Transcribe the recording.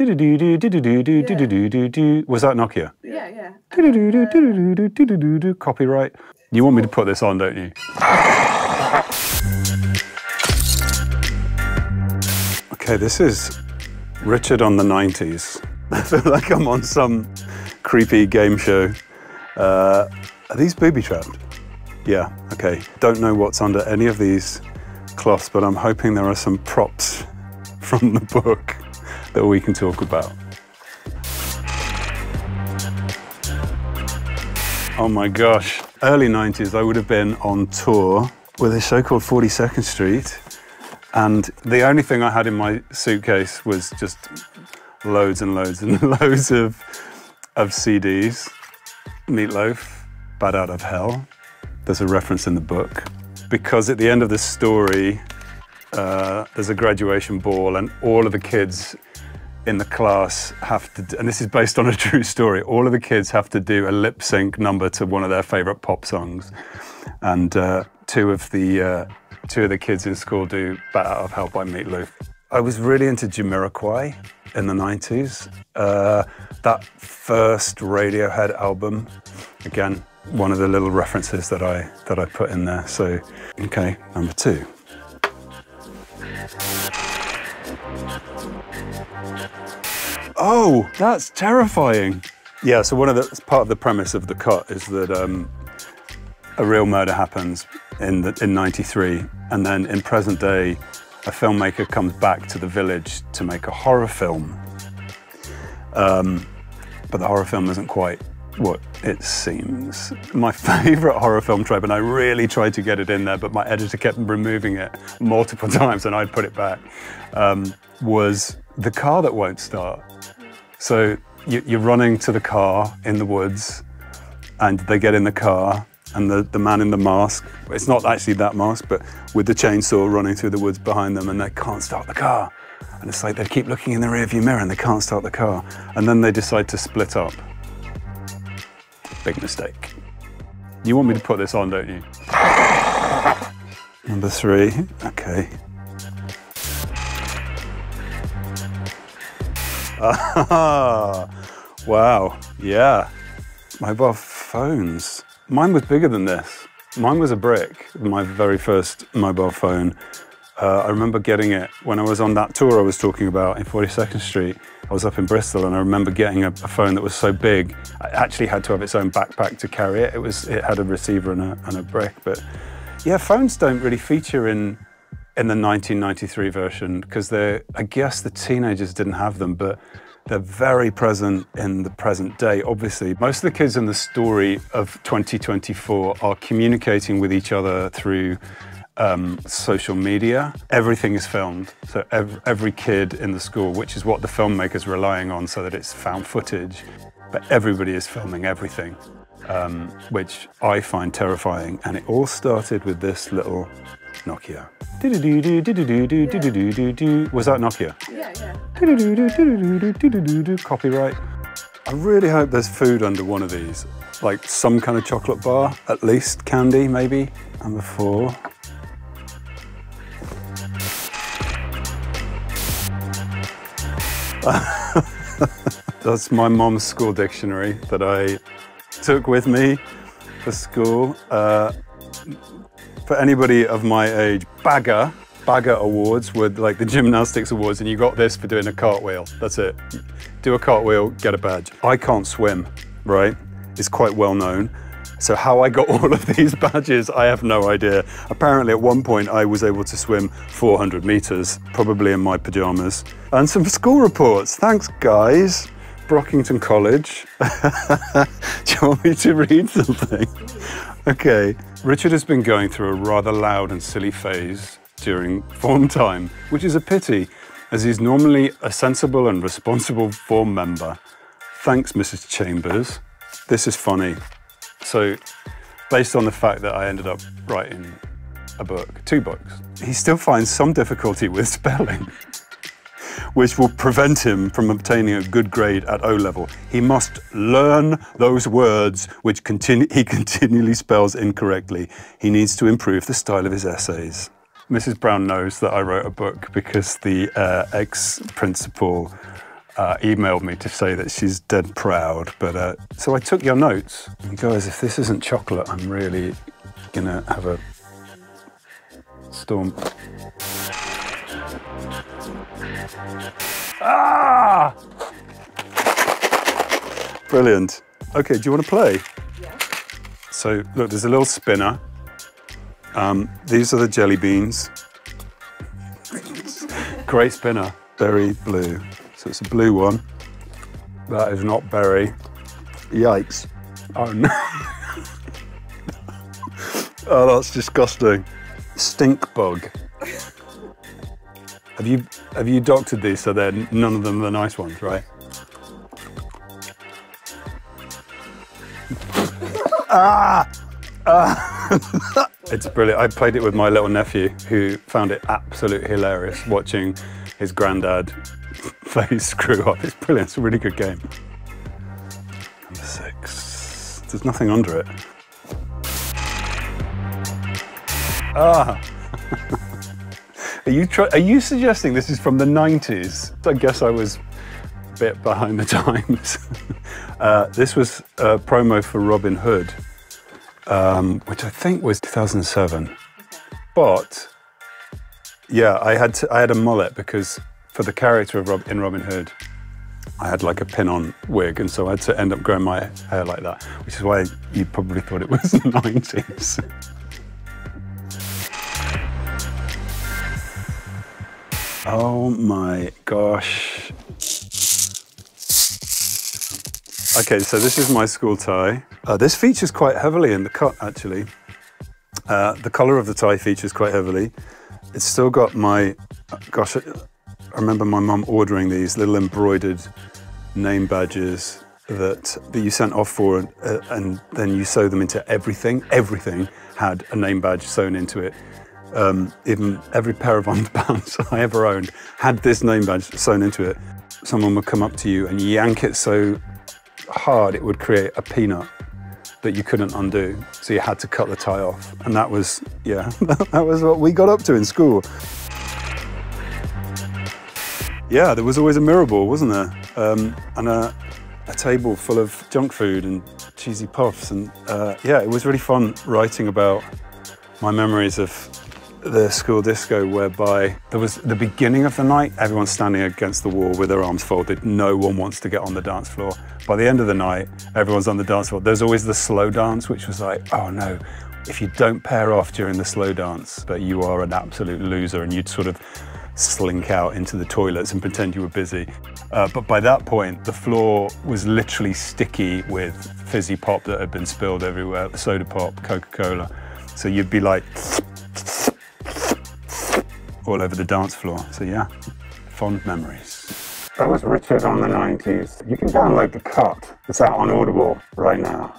Was that Nokia? Yeah. Copyright. You want me to put this on, don't you? Okay, this is Richard on the 90s. I feel like I'm on some creepy game show. Are these booby-trapped? Yeah, okay. Don't know what's under any of these cloths, but I'm hoping there are some props from the book that we can talk about. Oh my gosh. Early 90s, I would have been on tour with a show called 42nd Street. And the only thing I had in my suitcase was just loads and loads and loads of CDs. Meatloaf, Bad Out of Hell. There's a reference in the book. Because at the end of the story, there's a graduation ball and all of the kids in the class have to, and this is based on a true story, all of the kids have to do a lip sync number to one of their favorite pop songs. And two of the kids in school do Bat Out of Hell by Meatloaf. I was really into Jamiroquai in the 90s. That first Radiohead album, again, one of the little references that I put in there. So, okay, number 2. Oh, that's terrifying. Yeah, so part of the premise of The Cut is that a real murder happens in 93, and then in present day, a filmmaker comes back to the village to make a horror film. But the horror film isn't quite what it seems. My favorite horror film trope, and I really tried to get it in there, but my editor kept removing it multiple times and I'd put it back, was the car that won't start. So you're running to the car in the woods and they get in the car and the man in the mask, it's not actually that mask, but with the chainsaw running through the woods behind them, and they can't start the car. And it's like they keep looking in the rearview mirror and they can't start the car. And then they decide to split up. Big mistake. You want me to put this on, don't you? Number 3, okay. Ah, wow, yeah. Mobile phones. Mine was bigger than this. Mine was a brick, my very first mobile phone. I remember getting it when I was on that tour I was talking about in 42nd Street. I was up in Bristol and I remember getting a phone that was so big, I actually had to have its own backpack to carry it. It had a receiver and a brick, but yeah, phones don't really feature in the 1993 version because I guess the teenagers didn't have them, but they're very present in the present day, obviously. Most of the kids in the story of 2024 are communicating with each other through social media. Everything is filmed. So every kid in the school, which is what the filmmaker's relying on so that it's found footage, but everybody is filming everything, which I find terrifying. And it all started with this little Nokia. Was that Nokia? Yeah. Copyright. I really hope there's food under one of these, like some kind of chocolate bar, at least candy, maybe. Number 4. That's my mom's school dictionary that I took with me for school. For anybody of my age, Bagger awards were like the gymnastics awards, and you got this for doing a cartwheel. That's it. Do a cartwheel, get a badge. I can't swim, right? It's quite well known. So how I got all of these badges, I have no idea. Apparently at one point I was able to swim 400 meters, probably in my pajamas. And some school reports. Thanks, guys. Brockington College. Do you want me to read something? Okay. Richard has been going through a rather loud and silly phase during form time, which is a pity, as he's normally a sensible and responsible form member. Thanks, Mrs. Chambers. This is funny. So, based on the fact that I ended up writing a book, 2 books, he still finds some difficulty with spelling, which will prevent him from obtaining a good grade at O-level. He must learn those words which he continually spells incorrectly. He needs to improve the style of his essays. Mrs. Brown knows that I wrote a book because the ex-principal emailed me to say that she's dead proud. But so I took your notes. And guys, if this isn't chocolate, I'm really gonna have a storm. Ah! Brilliant. Okay, do you want to play? Yeah. So look, there's a little spinner. These are the jelly beans. Great spinner. Berry blue. So it's a blue one. That is not berry. Yikes. Oh no. Oh, that's disgusting. Stink bug. Have you doctored these so they're none of them are the nice ones, right? It's brilliant. I played it with my little nephew who found it absolutely hilarious watching his granddad play screw up. It's brilliant. It's a really good game. Number 6. There's nothing under it. Are you suggesting this is from the 90s? I guess I was a bit behind the times. This was a promo for Robin Hood, which I think was 2007. Okay. But yeah, I had a mullet because for the character of in Robin Hood, I had like a pin-on wig, and so I had to end up growing my hair like that, which is why you probably thought it was the 90s. Oh my gosh. Okay, so this is my school tie. This features quite heavily in the cut, actually. The colour of the tie features quite heavily. It's still got my, gosh, I remember my mum ordering these little embroidered name badges that you sent off for, and then you sew them into everything. Everything had a name badge sewn into it. Even every pair of underpants I ever owned had this name badge sewn into it. Someone would come up to you and yank it so hard it would create a peanut that you couldn't undo. So you had to cut the tie off. And that was, yeah, that was what we got up to in school. Yeah, there was always a mirror ball, wasn't there? And a table full of junk food and cheesy puffs. And yeah, it was really fun writing about my memories of the school disco, whereby there was the beginning of the night, everyone's standing against the wall with their arms folded. No one wants to get on the dance floor. By the end of the night, everyone's on the dance floor. There's always the slow dance, which was like, oh no, if you don't pair off during the slow dance, but you are an absolute loser, and you'd sort of slink out into the toilets and pretend you were busy. But by that point, the floor was literally sticky with fizzy pop that had been spilled everywhere, soda pop, Coca-Cola. So you'd be like, all over the dance floor. So yeah, fond memories. That was Richard on the 90s. You can download the cut. It's out on Audible right now.